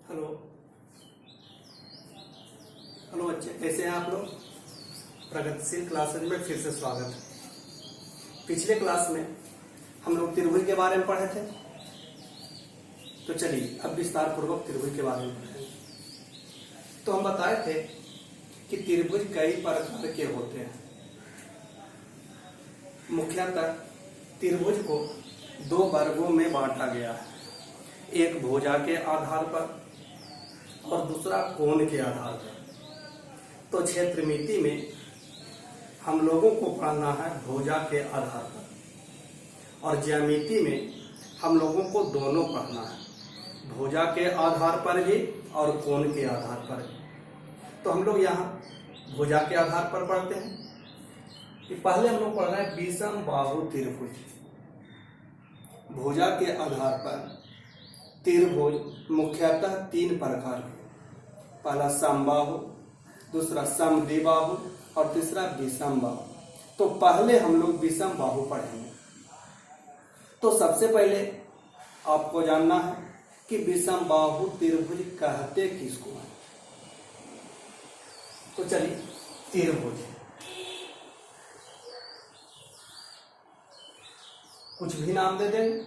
Hello hello बच्चे, कैसे हैं आप लोग। प्रगतिशील क्लासेज में फिर से स्वागत है। पिछले क्लास में हम लोग त्रिभुज के बारे में पढ़े थे, तो चलिए अब विस्तार पूर्वक त्रिभुज के बारे में पढ़ेंगे। तो हम बताए थे कि त्रिभुज कई प्रकार के होते हैं। मुख्यतः त्रिभुज को दो वर्गों में बांटा गया है, एक भुजा के आधार पर और दूसरा कोण के आधार पर। तो क्षेत्रमिति में हम लोगों को पढ़ना है भुजा के आधार पर, और ज्यामिति में हम लोगों को दोनों पढ़ना है, भुजा के आधार पर भी और कोण के आधार पर भी। तो हम लोग यहाँ भुजा के आधार पर पढ़ते हैं कि पहले हम लोग पढ़ रहे हैं विषम बाहु त्रिभुज। भुजा के आधार पर त्रिभुज मुख्यतः तीन प्रकार के, पहला समबाहु, दूसरा समद्विबाहु और तीसरा विषम बाहु। तो पहले हम लोग विषम बाहु पढ़ेंगे। तो सबसे पहले आपको जानना है कि विषम बाहु त्रिभुज कहते किसको हैं। तो चलिए त्रिभुज कुछ भी नाम दे देंगे,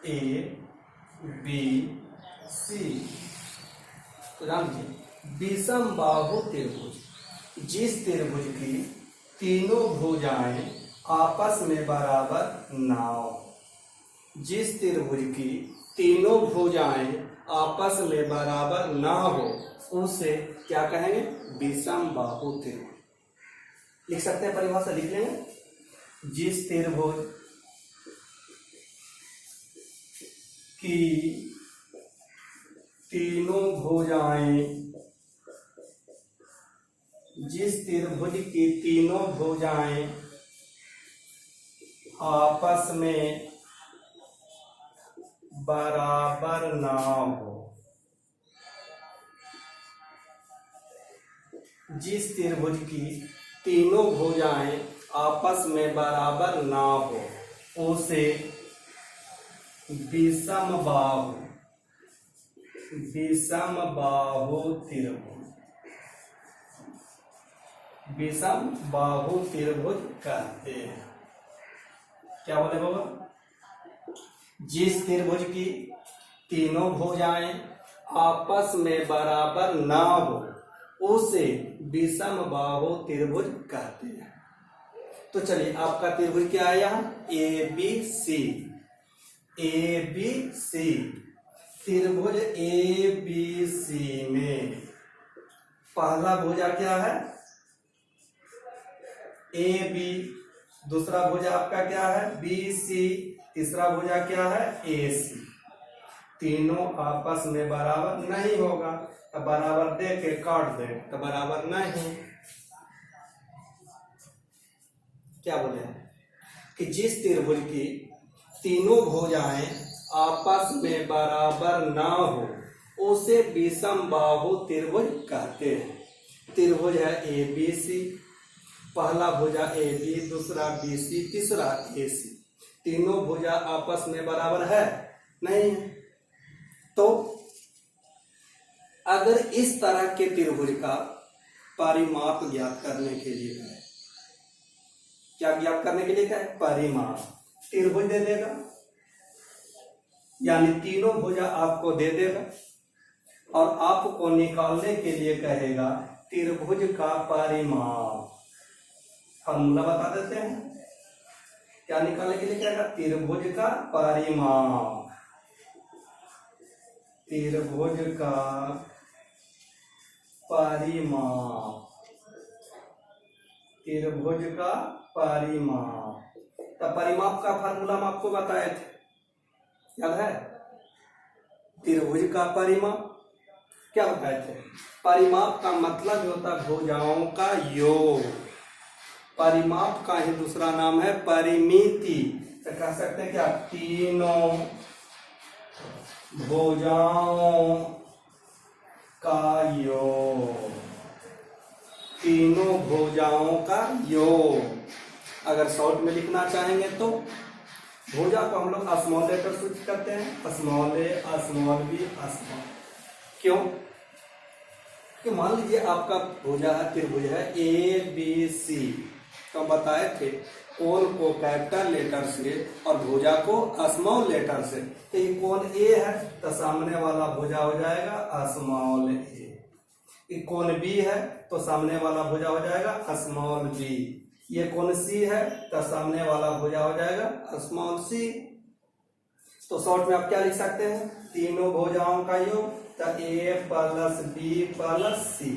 ए बी सी। तो जान लीजिए विषम बाहु त्रिभुज जिस त्रिभुज की तीनों भुजाएं आपस में बराबर ना हो, जिस त्रिभुज की तीनों भुजाएं आपस में बराबर ना हो उसे क्या कहेंगे, विषम बाहु त्रिभुज। लिख सकते हैं, परिभाषा लिख लेंगे। जिस त्रिभुज की तीनों भुजाएं, जिस त्रिभुज की तीनों भुजाएं आपस में बराबर ना हो, जिस त्रिभुज की तीनों भुजाएं आपस में बराबर ना हो उसे विषम बाहु त्रिभुज, विषम बाहु त्रिभुज कहते हैं। क्या बोले बाबा, जिस त्रिभुज की तीनों भुजाएं आपस में बराबर ना हो उसे विषम बाहु त्रिभुज कहते हैं। तो चलिए आपका त्रिभुज क्या है, यहाँ A B C. A B C त्रिभुज ए बी सी में पहला भुजा क्या है, ए बी, दूसरा भुजा आपका क्या है, बी सी, तीसरा भुजा क्या है, ए सी। तीनों आपस में बराबर नहीं होगा, तो बराबर दे के काट दे, तो बराबर नहीं। क्या बोले कि जिस त्रिभुज की तीनों भुजाएं आपस में बराबर ना हो उसे विषम बाहु त्रिभुज कहते हैं। त्रिभुज है ए बी सी, पहला भुजा ए बी, दूसरा बी सी, तीसरा ए सी। तीनों भुजा आपस में बराबर है नहीं है। तो अगर इस तरह के त्रिभुज का परिमाप ज्ञात करने के लिए है, क्या ज्ञात करने के लिए क्या है, परिमाप। त्रिभुज दे देगा, यानी तीनों भुजा आपको दे देगा और आपको निकालने के लिए कहेगा त्रिभुज का परिमाप। फॉर्मूला बता देते हैं, क्या निकालने के लिए कहेगा, त्रिभुज का परिमाप। त्रिभुज का परिमाप, त्रिभुज का परिमाप। तो परिमाप का फार्मूला हम आपको बताए थे, याद है। त्रिभुज का परिमाप क्या बताए थे, परिमाप का मतलब होता है भुजाओं का योग। परिमाप का ही दूसरा नाम है परिमिति। तो कह सकते हैं क्या, तीनों भुजाओं का योग, तीनों भुजाओं का योग। अगर शॉर्ट में लिखना चाहेंगे तो भुजा को हम लोग स्मॉल लेटर सूचित करते हैं, स्मॉल ए, स्मॉल बी, स्मॉल। क्यों? कि मान लीजिए आपका भुजा है, त्रिभुज है ए बी सी, तो बताए थे कोण को कैपिटल लेटर से और भुजा को स्मॉल लेटर से। तो ये कोण ए है तो सामने वाला भुजा हो जाएगा स्मॉल ए। ये कोण बी है तो सामने वाला भुजा हो जाएगा स्मॉल बी। ये कोण सी है तो सामने वाला भुजा हो जाएगा स्मॉल सी। तो शॉर्ट में आप क्या लिख सकते हैं? तीनों भुजाओं का योग, तो ए प्लस बी प्लस सी,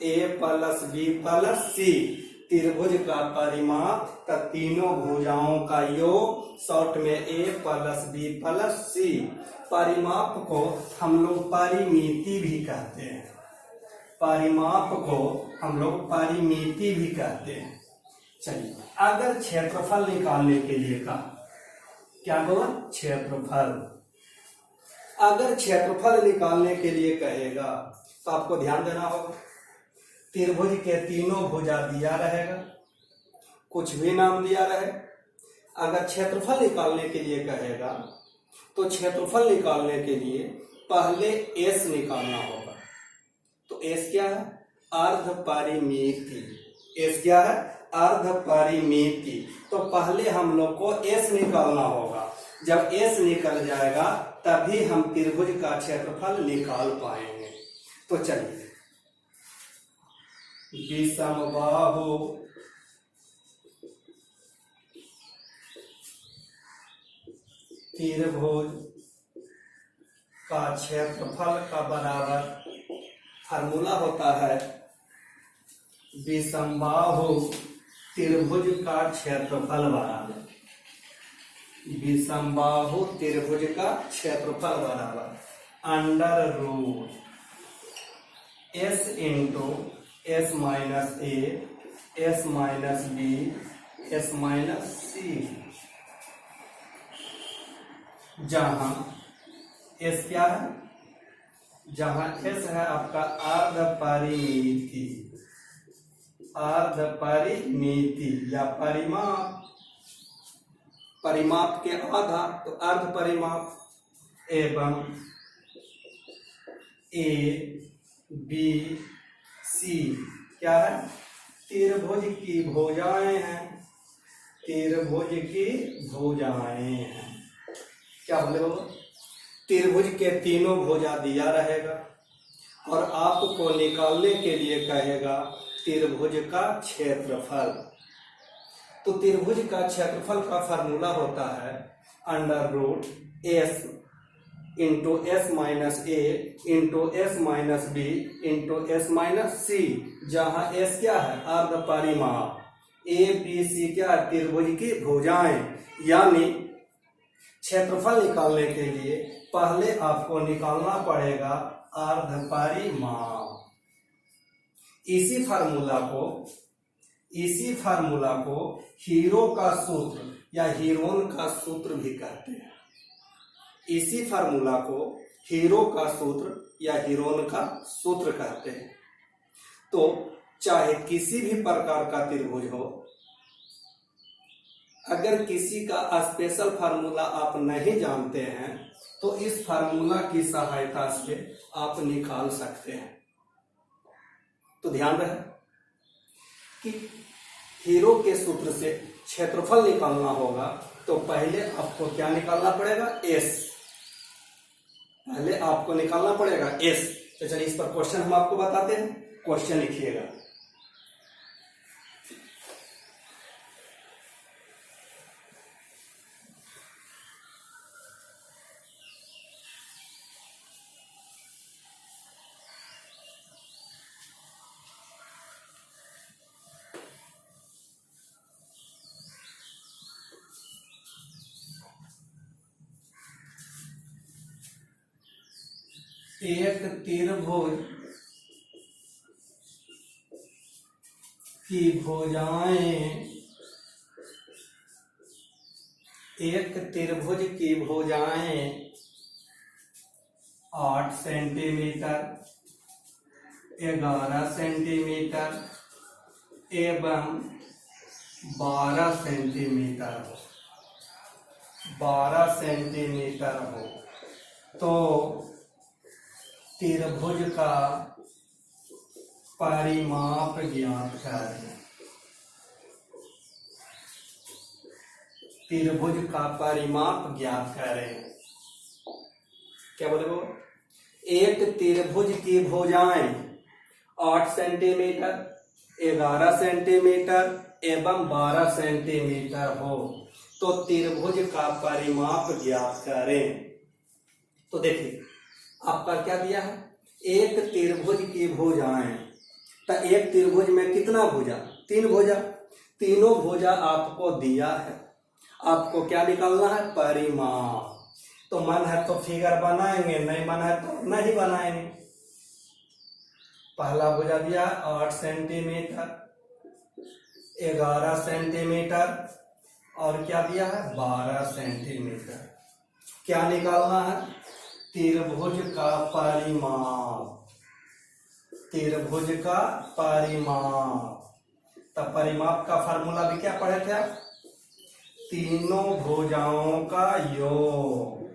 ए प्लस बी प्लस सी त्रिभुज का परिमाप, तो तीनों भुजाओं का योग शॉर्ट में ए प्लस बी प्लस सी। परिमाप को हम लोग परिमिति भी कहते हैं, परिमाप को हम लोग परिमिति भी कहते हैं। चलिए, अगर क्षेत्रफल निकालने के लिए का क्या बोला? क्षेत्रफल। अगर क्षेत्रफल निकालने के लिए कहेगा तो आपको ध्यान देना होगा, त्रिभुज के तीनों भुजा दिया रहेगा, कुछ भी नाम दिया रहे। अगर क्षेत्रफल निकालने के लिए कहेगा तो क्षेत्रफल निकालने के लिए पहले एस निकालना होगा। तो एस क्या है? अर्ध परिमिति। एस क्या है? अर्ध परिमिति। तो पहले हम लोग को एस निकालना होगा। जब एस निकल जाएगा तभी हम त्रिभुज का क्षेत्रफल निकाल पाएंगे। तो चलिए, विषमबाहु त्रिभुज का क्षेत्रफल का बराबर फार्मूला होता है विषमबाहु त्रिभुज का क्षेत्रफल बराबर, विषमबाहु त्रिभुज का क्षेत्रफल बराबर under root S into S minus A, S minus B, S minus C. जहां एस क्या है? जहां एस है आपका अर्ध परिमिति, अर्ध परिमिति या परिमाप, परिमाप के आधा तो अर्ध परिमाप, एवं ए बी सी क्या है? त्रिभुज की भुजाएं हैं, त्रिभुज की भुजाएं हैं। क्या बोले बाबा? त्रिभुज के तीनों भुजा दिया रहेगा और आपको निकालने के लिए कहेगा त्रिभुज का क्षेत्रफल। तो त्रिभुज का क्षेत्रफल का फार्मूला होता है under root S into S minus A into S minus B into S minus C. जहां एस क्या है? अर्ध परिमाप, ए बी सी क्या है? त्रिभुज की भुजाएं। यानी क्षेत्रफल निकालने के लिए पहले आपको निकालना पड़ेगा अर्ध परिमाप। इसी फार्मूला को हीरो का सूत्र या हीरोन का सूत्र भी कहते हैं। इसी फार्मूला को हीरो का सूत्र या हीरोन का सूत्र कहते हैं। तो चाहे किसी भी प्रकार का त्रिभुज हो, अगर किसी का स्पेशल फार्मूला आप नहीं जानते हैं तो इस फार्मूला की सहायता से आप निकाल सकते हैं। तो ध्यान रहे कि हीरो के सूत्र से क्षेत्रफल निकालना होगा तो पहले आपको क्या निकालना पड़ेगा? एस। पहले आपको निकालना पड़ेगा एस। तो चलिए इस पर क्वेश्चन हम आपको बताते हैं। क्वेश्चन लिखिएगा, एक त्रिभुज की भुजाएं, एक त्रिभुज की भुजाएं 8 सेंटीमीटर, 11 सेंटीमीटर एवं 12 सेंटीमीटर हो, 12 सेंटीमीटर हो तो त्रिभुज का परिमाप ज्ञात करें। त्रिभुज का परिमाप ज्ञात करें। क्या बोले वो? एक त्रिभुज की भुजाएं 8 सेंटीमीटर, 11 सेंटीमीटर एवं 12 सेंटीमीटर हो तो त्रिभुज का परिमाप ज्ञात करें। तो देखिए आपका क्या दिया है, एक त्रिभुज की भुजाएं, तो एक त्रिभुज में कितना भुजा? 3 भुजा। तीनों भुजा आपको दिया है, आपको क्या निकालना है? परिमाप। तो मन है तो फिगर बनाएंगे, नहीं मन है तो नहीं बनाएंगे। पहला भुजा दिया 8 सेंटीमीटर, 11 सेंटीमीटर और क्या दिया है? 12 सेंटीमीटर। क्या निकालना है? त्रिभुज का परिमाप। त्रिभुज का परिमाप। तब परिमाप का फार्मूला भी क्या पढ़े थे आप? तीनों भुजाओं का योग।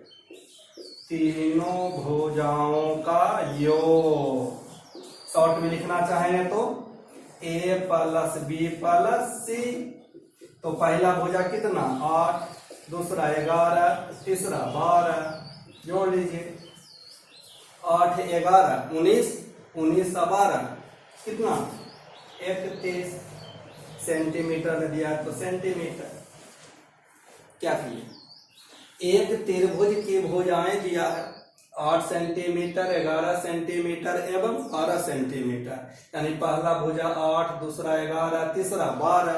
तीनों भुजाओं का योग। शॉर्ट में लिखना चाहेंगे तो a प्लस बी प्लस सी। तो पहला भुजा कितना? 8, दूसरा 11, तीसरा 12। जोड़ लीजिए 8 11 19, 19 12 कितना? 31 सेंटीमीटर में दिया तो सेंटीमीटर। क्या किए? एक त्रिभुज की भुजाएं दिया है 8 सेंटीमीटर, 11 सेंटीमीटर एवं 12 सेंटीमीटर। यानी पहला भुजा 8, दूसरा 11, तीसरा 12।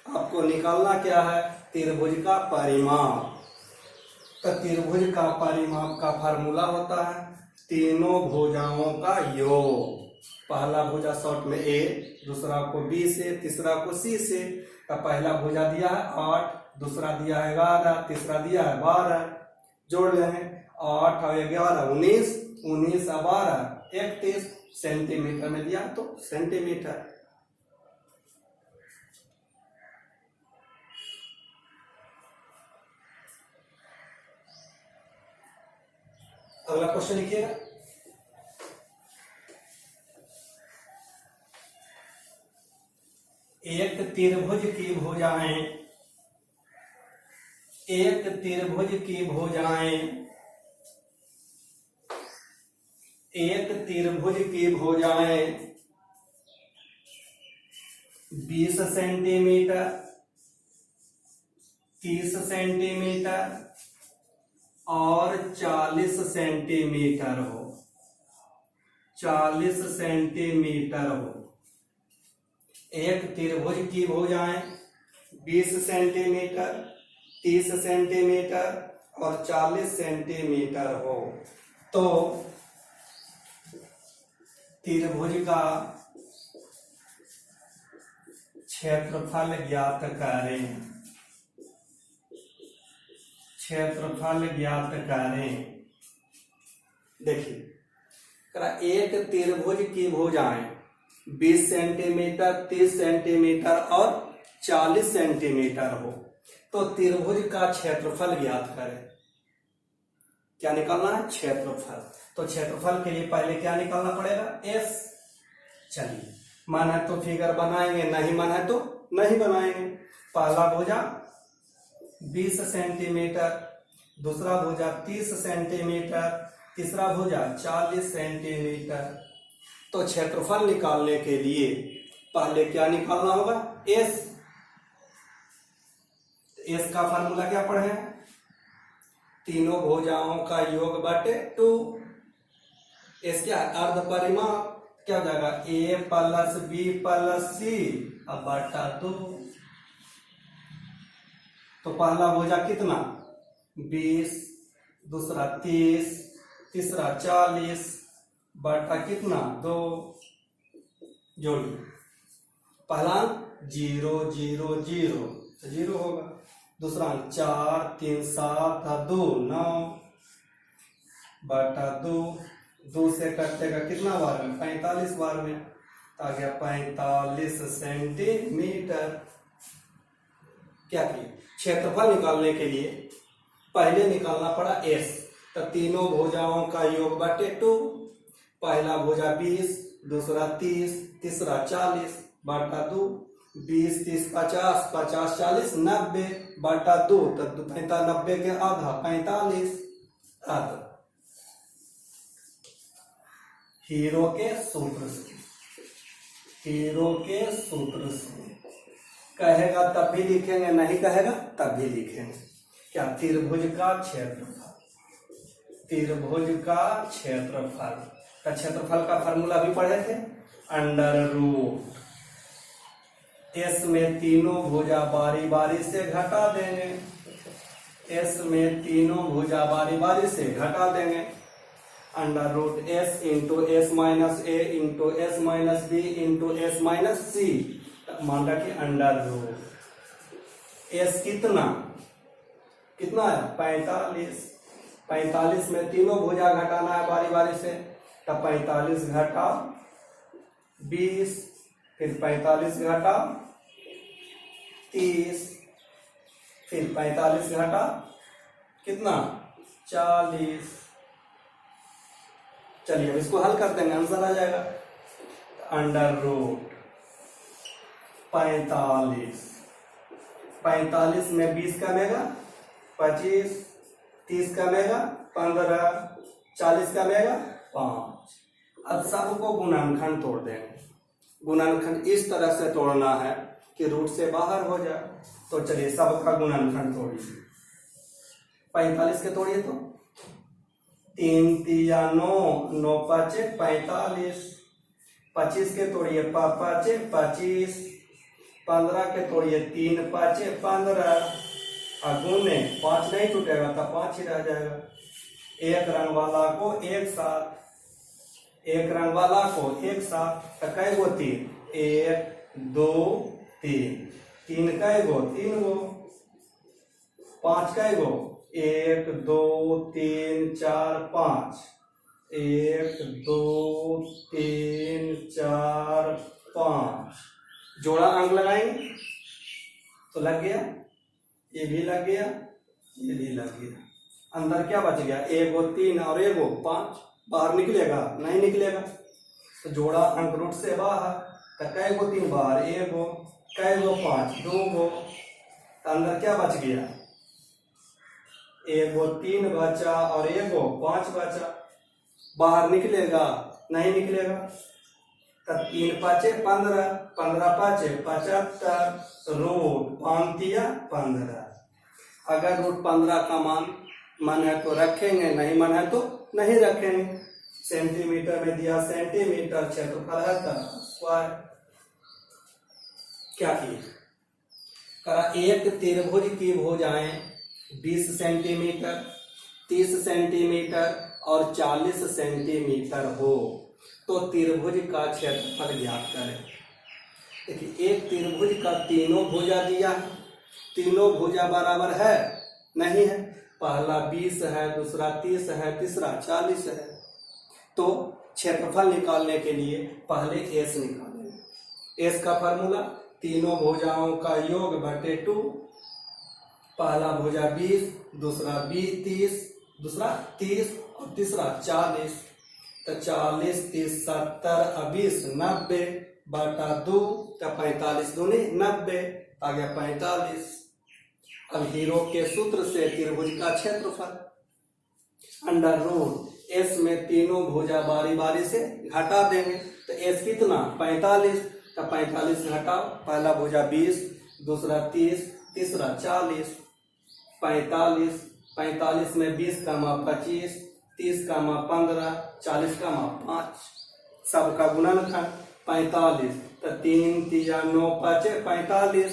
आपको निकालना क्या है? त्रिभुज का परिमाप। तो त्रिभुज का परिमाप का फार्मूला होता है तीनों भुजाओं का योग। पहला भुजा शॉर्ट में a, दूसरा को b से, तीसरा को c से। तो पहला भुजा दिया है 8, दूसरा दिया है 11, तीसरा दिया है 12। जोड़ लें 8 और 11 19, 19 और 12 31 सेंटीमीटर में दिया तो सेंटीमीटर। अगला क्वेश्चन लिखिएगा। एक त्रिभुज की भुजाएं, एक त्रिभुज की भुजाएं, एक त्रिभुज की भुजाएं 20 सेंटीमीटर, 30 सेंटीमीटर और 40 सेंटीमीटर हो। 40 सेंटीमीटर हो। एक त्रिभुज की भुजाएं 20 सेंटीमीटर, 30 सेंटीमीटर और 40 सेंटीमीटर हो तो त्रिभुज का क्षेत्रफल ज्ञात करें। क्षेत्रफल ज्ञात करें। देखिए एक त्रिभुज की भुजाएं 20 सेंटीमीटर, 30 सेंटीमीटर और 40 सेंटीमीटर हो तो त्रिभुज का क्षेत्रफल ज्ञात करें। क्या निकालना है? क्षेत्रफल। तो क्षेत्रफल के लिए पहले क्या निकालना पड़ेगा? s। चलिए मन है तो फिगर बनाएंगे, नहीं मन है तो नहीं बनाएंगे। पहला भुजा 20 सेंटीमीटर, दूसरा भुजा 30 सेंटीमीटर, तीसरा भुजा 40 सेंटीमीटर। तो क्षेत्रफल निकालने के लिए पहले क्या निकालना होगा? s। s का फार्मूला क्या पढ़े? तीनों भुजाओं का योग बटे 2। s क्या है? अर्ध परिमाप। क्या हो जाएगा? a प्लस बी प्लस सी अब बटा 2। तो पहला भुजा कितना? 20, दूसरा 30, तीसरा 40 बटा कितना? 2। जोड़िए पहला 0 0 0 0 होगा, दूसरा 4 3 7 2 9 बटा 2। 2 से कटेगा कितना बार में? 45 बार में। तो आ गया 45 सेंटीमीटर। क्या किया? क्षेत्रफल निकालने के लिए पहले निकालना पड़ा s। तो तीनों भुजाओं का योग बटे 2। पहला भुजा 20, दूसरा 30, तीसरा 40 बटा 2, 20, 30, 50, 50, 40, 90 बटा 2, तो 90 के आधा 45 आधा। हीरो के सूत्र से कहेगा तब भी लिखेंगे, नहीं कहेगा तब भी लिखेंगे। क्या? त्रिभुज का क्षेत्रफल का क्षेत्रफल का फार्मूला भी पढ़े थे, अंडर रूट एस में तीनों भुजा बारी बारी से घटा देंगे, under root S into S minus A into S minus B into S minus C. मान रखिए अंडर रूट एस कितना है 45 में तीनों भुजा घटाना है बारी बारी से, तब 45 घटा 20, फिर 45 घटा 30, फिर 45 घटा कितना 40। चलिए अब इसको हल कर देंगे, आंसर आ जाएगा। अंडर रूट 45 में 20 कमेगा 25, 30 कमेगा 15, 40 कमेगा 5। अब सबको गुणनखंड तोड़ देंगे। गुणनखंड इस तरह से तोड़ना है कि रूट से बाहर हो जाए। तो चलिए सबका गुणनखंड तोड़िए। 45 के तोड़िए तो 3 तिया 9, 9 पाँचे 45। 25 के तोड़िए 5 पाँचे 25। 15 के तोड़िए 3 पाँचे 15। गुने 5 नहीं टूटेगा तो 5 ही रह जाएगा। एक रंग वाला को एक साथ तो कै गो 3? 1 2 3। 3 कै गो? 3 गो। 5 कै गो? 1 2 3 4 5। 1 2 3 4 5। जोड़ा अंक लगाएंगे तो लग गया, ये भी लग गया, ये भी लग गया। अंदर क्या बच गया? 1 गो 3 और 1 गो 5। बाहर निकलेगा? नहीं निकलेगा। तो जोड़ा अंक रूट से बाहर, तो कै गो 3 बाहर? 1 गो। कै गो 5? 2 गो। तो अंदर क्या बच गया? 1 गो 3 बचा और 1 गो 5 बचा। बाहर निकलेगा? नहीं निकलेगा। तो 3 पाँचे 15, 15 पाँचे 75, रूट 5 तिया 15। अगर रूट 15 का मान है तो रखेंगे, नहीं मन है तो नहीं रखेंगे। सेंटीमीटर में दिया सेंटीमीटर, क्षेत्रफल है स्क्वायर। क्या किए? करा एक त्रिभुज की भुजाएं 20 सेंटीमीटर, 30 सेंटीमीटर और 40 सेंटीमीटर हो तो त्रिभुज का क्षेत्रफल ज्ञात करें। देखिए एक त्रिभुज का तीनों भुजा दिया है, तीनों भुजा बराबर है? नहीं है। पहला 20 है, दूसरा 30 है, तीसरा 40 है। तो क्षेत्रफल निकालने के लिए पहले एस निकालेंगे। एस का फार्मूला तीनों भुजाओं का योग बटे 2। पहला भुजा 20, दूसरा 20 30, दूसरा 30 और तीसरा 40। तो 40 30 70 20 90 बटा 2, तो 45 दूनी 90 आ गया 45। अब हीरो के सूत्र से त्रिभुज का क्षेत्रफल अंडर रूट एस में तीनों भुजा बारी बारी से घटा देंगे। तो एस कितना? 45। तो 45 घटाओ, पहला भुजा 20, दूसरा 30, तीसरा 40। 45 में 20 का माप 25, 30 का माप 15, 40 का माप 5। सबका गुणनखंड 45। तो 3 तिया 9 पाँचे 45।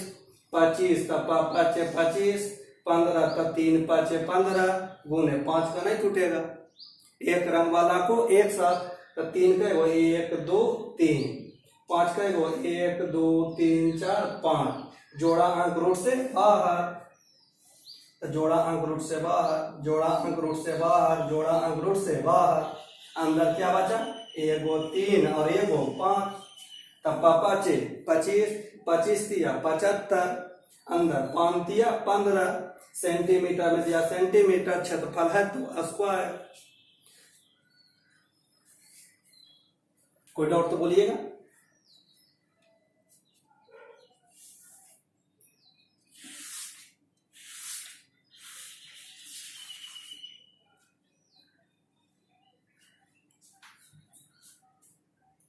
25 तो 5 पाँचे 25। 15 तो 3 पाँचे 15। गुने 5 का नहीं टूटेगा। एक रंग वाला को एक साथ, तो 3 का 1 2 3। 5 का 1 2 3 4 5। जोड़ा अंक रूट से बाहर, तो जोड़ा अंक रूट से बाहर, जोड़ा अंक रूट से बाहर, जोड़ा अंक रूट से बाहर। अंदर क्या बचा? 1 गो 3 और 1 गो 5। तब 5 25, 25 तिया 75। अंदर 5 तिया 15। सेंटीमीटर में दिया सेंटीमीटर, क्षेत्रफल है तो स्क्वायर। कोई डाउट तो बोलिएगा।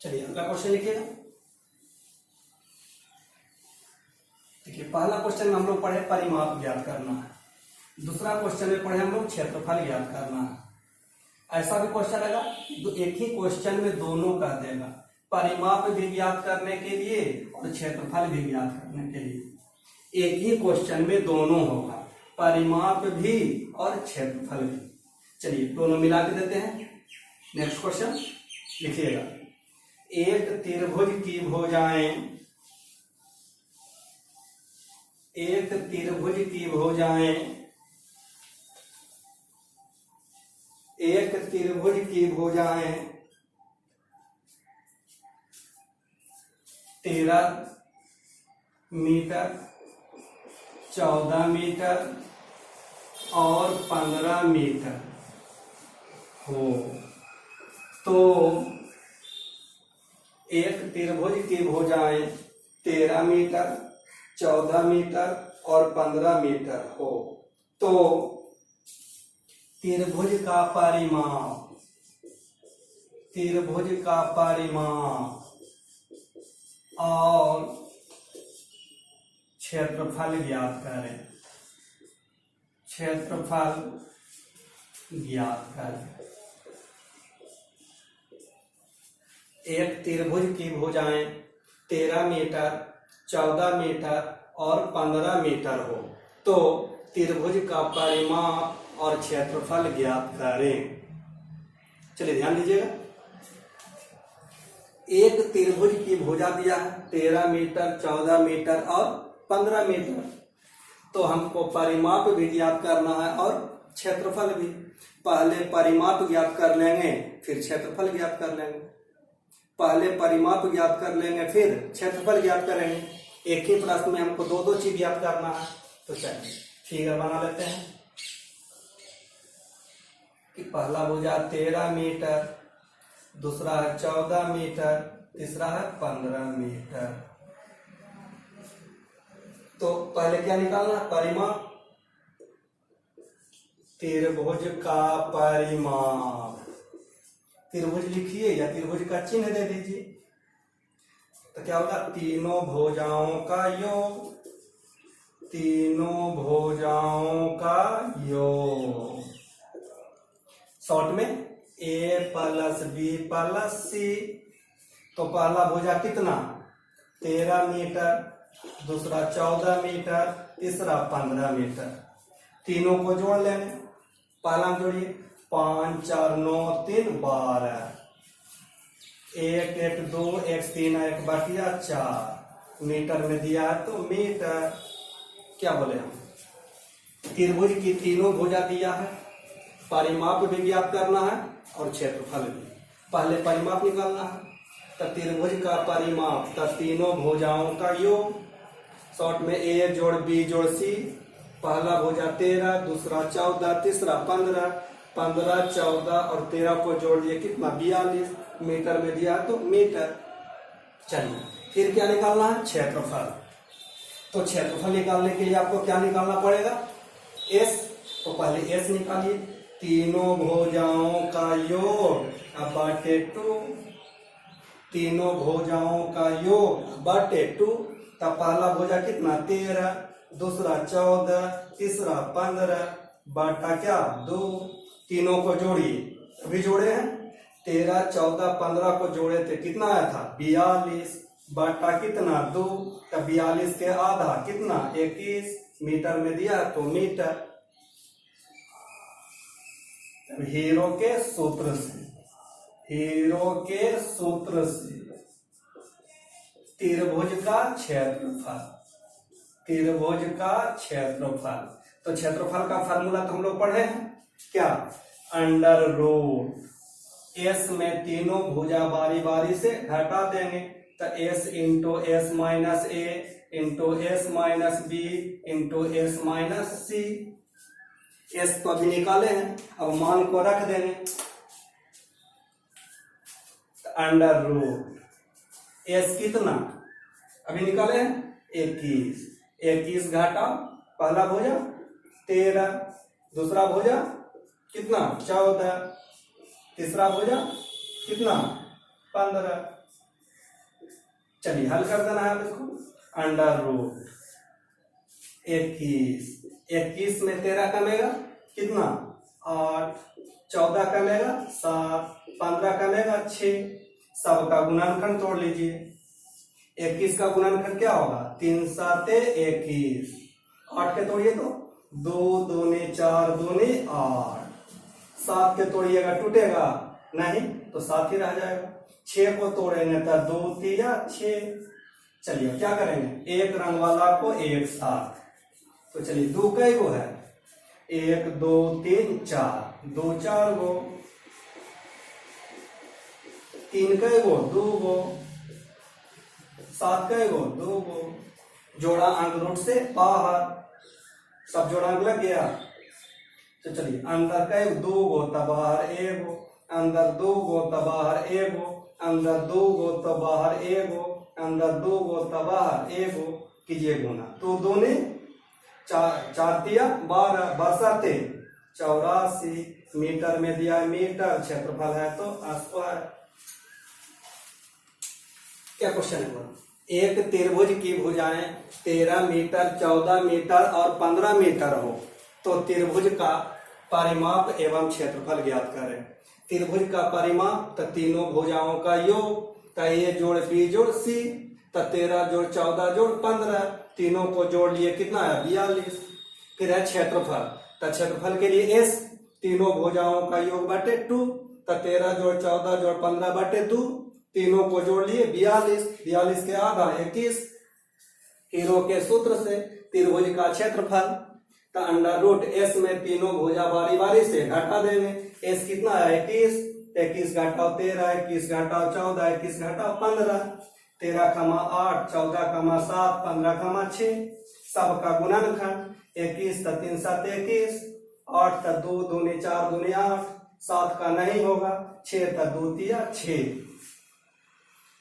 चलिए अगला क्वेश्चन लिखिएगा। देखिए पहला क्वेश्चन में हम लोग पढ़े परिमाप ज्ञात करना है, दूसरा क्वेश्चन में पढ़े हम लोग क्षेत्रफल ज्ञात करना है। ऐसा भी क्वेश्चन आएगा तो एक ही क्वेश्चन में दोनों कर देगा, परिमाप भी ज्ञात करने के लिए और क्षेत्रफल भी ज्ञात करने के लिए। एक ही क्वेश्चन में दोनों होगा, परिमाप भी और क्षेत्रफल भी। चलिए दोनों मिला के देते हैं। नेक्स्ट क्वेश्चन लिखिएगा। एक त्रिभुज की भुजाएं, एक त्रिभुज की भुजाएं, एक त्रिभुज की भुजाएं 13 मीटर, 14 मीटर और 15 मीटर हो तो एक त्रिभुज की भुजाएं 13 मीटर, 14 मीटर और 15 मीटर हो तो त्रिभुज का परिमाप, त्रिभुज का परिमाप और क्षेत्रफल ज्ञात करें, क्षेत्रफल ज्ञात करें। एक त्रिभुज की भुजाएं 13 मीटर, 14 मीटर और 15 मीटर हो तो त्रिभुज का परिमाप और क्षेत्रफल ज्ञात करें। चलिए ध्यान दीजिएगा। एक त्रिभुज की भुजा दिया है 13 मीटर, 14 मीटर और 15 मीटर, तो हमको परिमाप भी ज्ञात करना है और क्षेत्रफल भी। पहले परिमाप ज्ञात कर लेंगे फिर क्षेत्रफल ज्ञात कर लेंगे, पहले परिमाप ज्ञात कर लेंगे फिर क्षेत्रफल ज्ञात करेंगे। एक ही प्रश्न में हमको दो दो चीज ज्ञात करना है। तो चलिए फिगर बना लेते हैं कि पहला भुजा 13 मीटर, दूसरा है 14 मीटर, तीसरा है 15 मीटर। तो पहले क्या निकालना है? परिमाप। त्रिभुज का परिमाप, त्रिभुज लिखिए या त्रिभुज का चिन्ह दे दीजिए तो क्या होगा? तीनों भुजाओं का योग, तीनों भुजाओं का योग। शॉर्ट में ए प्लस बी प्लस सी। तो पहला भुजा कितना? 13 मीटर, दूसरा 14 मीटर, तीसरा 15 मीटर। तीनों को जोड़ लेंगे। पहला जोड़िए 5 4 9 3 12, 1 1 2 1 3 1 बटिया 4 मीटर में दिया है तो मीटर। क्या बोले हम? त्रिभुज की तीनों भुजा दिया है, परिमाप भी ज्ञात करना है और क्षेत्रफल भी। पहले परिमाप निकालना है तो त्रिभुज का परिमाप तो तीनों भुजाओं का योग। शॉर्ट में ए जोड़ बी जोड़ सी। पहला भुजा 13, दूसरा 14, तीसरा 15, 15 14 और 13 को जोड़ दिए कितना? 42 मीटर में दिया तो मीटर। चलिए फिर क्या निकालना है? क्षेत्रफल। तो क्षेत्रफल निकालने के लिए आपको क्या निकालना पड़ेगा? एस। तो पहले एस निकालिए। तीनों भुजाओं का योग बटे 2, तीनों भुजाओं का योग बटे 2। तो पहला भुजा कितना? 13, दूसरा 14, तीसरा 15 बटा क्या? 2। तीनों को जोड़िए, अभी जोड़े हैं 13 14 15 को जोड़े थे कितना आया था? 42 बटा कितना? 2। तो 42 के आधा कितना? 21 मीटर में दिया तो मीटर। हीरो के सूत्र से, हीरो के सूत्र से त्रिभुज का क्षेत्रफल, त्रिभुज का क्षेत्रफल। तो क्षेत्रफल का फार्मूला तो हम लोग पढ़े हैं क्या? अंडर रूट एस में तीनों भुजा बारी बारी से घटा देंगे तो S into S minus A into S minus B into S minus C. S तो अभी निकाले हैं, अब मान को रख देंगे तो अंडर रूट एस कितना अभी निकाले हैं 21, 21 घाटा पहला भुजा 13, दूसरा भुजा कितना 14, तीसरा भुजा कितना 15। चलिए हल कर देना है इसको। अंडर रूट 21 में 13 कमेगा कितना 8, 14 कमेगा 7, 15 कमेगा 6। सबका गुणनखंड तोड़ लीजिए। 21 का गुणनखंड क्या होगा 3 7 21, 8 के तोड़िए तो 2 दूनी 4 दूनी 8, 7 के तोड़िएगा टूटेगा नहीं तो 7 ही रह जाएगा। 6 को तोड़ेंगे तो 2 3 6। चलिए क्या करेंगे एक रंग वाला को एक साथ, तो चलिए 2 कई गो है 1 2 3 4, 2 4 गो, 3 कई गो 2 गो, 7 कई गो 2 गो। जोड़ा अंक रूट से बाहर, सब जोड़ा अंक लग गया। तो चलिए अंदर कई 2 गो तब बाहर 1 गो, अंदर 2 गो तब बाहर 1 गो, अंदर 2 गो तब बाहर 1 गो, अंदर 2 गो तब बाहर 1 गो। कीजिए गुना तो 2 ने 4 दिया 12, बरसाते 84 मीटर में दिया मीटर, क्षेत्रफल है तो स्क्वायर। क्या क्वेश्चन है बोला एक त्रिभुज की भुजाएं 13 मीटर 14 मीटर और 15 मीटर हो तो त्रिभुज का परिमाप एवं क्षेत्रफल ज्ञात करें। त्रिभुज का परिमाप तो तीनों भुजाओं का योग, तो ए जोड़ बी जोड़ सी, तो 13 जोड़ 14 जोड़ 15, तीनों को जोड़ लिए कितना है 42। फिर है क्षेत्रफल, तो क्षेत्रफल के लिए एस तीनों भुजाओं का योग बटे 2, तो 13 जोड़ 14 जोड़ 15 बटे 2, तीनों को जोड़ लिए 42, 42 के आधा 21। हीरो के सूत्र से त्रिभुज का क्षेत्रफल, तो अंडर रूट एस में तीनों भुजा बारी बारी से घटा देंगे। एस कितना है 21, 21 घटाओ 13, 21 घटाओ 14, 21 घटाओ 15, 13 कमा 8, 14 कमा 7, 15 कमा 6। सबका गुणनखंड 21 तो 3 7 21, 8 तो 2 दूनी 4 दूनी 8, 7 का नहीं होगा 6 तो 2 3 6।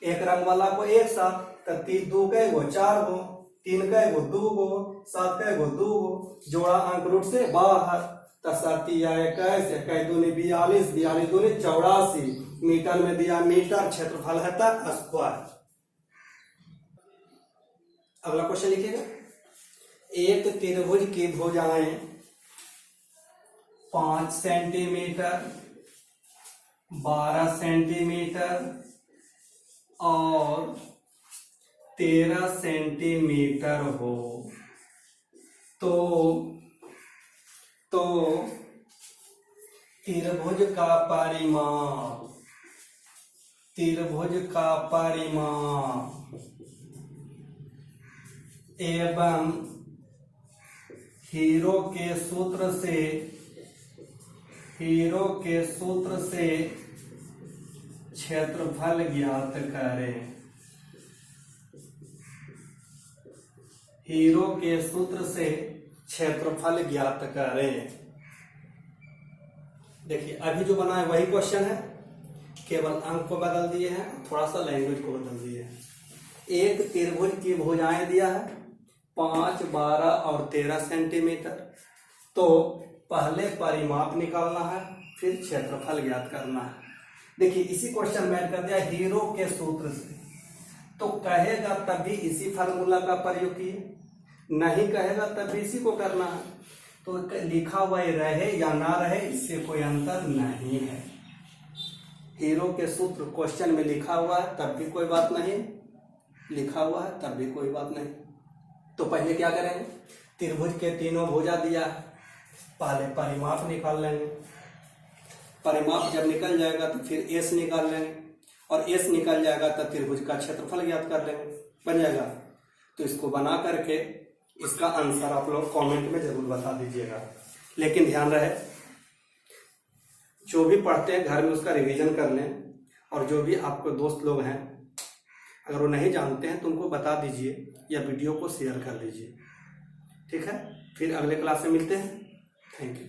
एक रंग वाला को एक साथ, तो 3 2 कई गो 4 गो, 3 कई गो 2 गो, 7 कई गो 2 गो। जोड़ा अंक रूट से बाहर, तो 7 21, 21 दूनी 42, 42 दूनी 84 मीटर में दिया मीटर, क्षेत्रफल है तक स्क्वायर। अगला क्वेश्चन लिखिएगा एक त्रिभुज की भुजाएं 5 सेंटीमीटर 12 सेंटीमीटर और 13 सेंटीमीटर हो तो त्रिभुज का परिमाप एवं हीरो के सूत्र से क्षेत्रफल ज्ञात करें। हीरो के सूत्र से क्षेत्रफल ज्ञात करें। देखिए अभी जो बना है वही क्वेश्चन है, केवल अंक को बदल दिए हैं, थोड़ा सा लैंग्वेज को बदल दिए हैं। एक त्रिभुज की भुजाएं दिया है 5 12 और 13 सेंटीमीटर, तो पहले परिमाप निकालना है फिर क्षेत्रफल ज्ञात करना है। देखिए इसी क्वेश्चन में कर दिया हीरो के सूत्र से, तो कहेगा तब भी इसी फार्मूला का प्रयोग किए, नहीं कहेगा तब भी इसी को करना है। तो लिखा हुआ रहे या ना रहे इससे कोई अंतर नहीं है। हीरो के सूत्र क्वेश्चन में लिखा हुआ है तब भी कोई बात नहीं, लिखा हुआ है तब भी कोई बात नहीं। तो पहले क्या करेंगे त्रिभुज के तीनों भुजा दिया है, पहले परिमाप निकाल लेंगे। परिमाप जब निकल जाएगा तो फिर एस निकाल लेंगे, और एस निकल जाएगा तो त्रिभुज का क्षेत्रफल ज्ञात कर लेंगे, बन जाएगा। तो इसको बना करके इसका आंसर आप लोग कमेंट में जरूर बता दीजिएगा। लेकिन ध्यान रहे जो भी पढ़ते हैं घर में उसका रिवीजन कर लें, और जो भी आपको दोस्त लोग हैं अगर वो नहीं जानते हैं तो उनको बता दीजिए या वीडियो को शेयर कर लीजिए। ठीक है, फिर अगले क्लास में मिलते हैं। Thank you.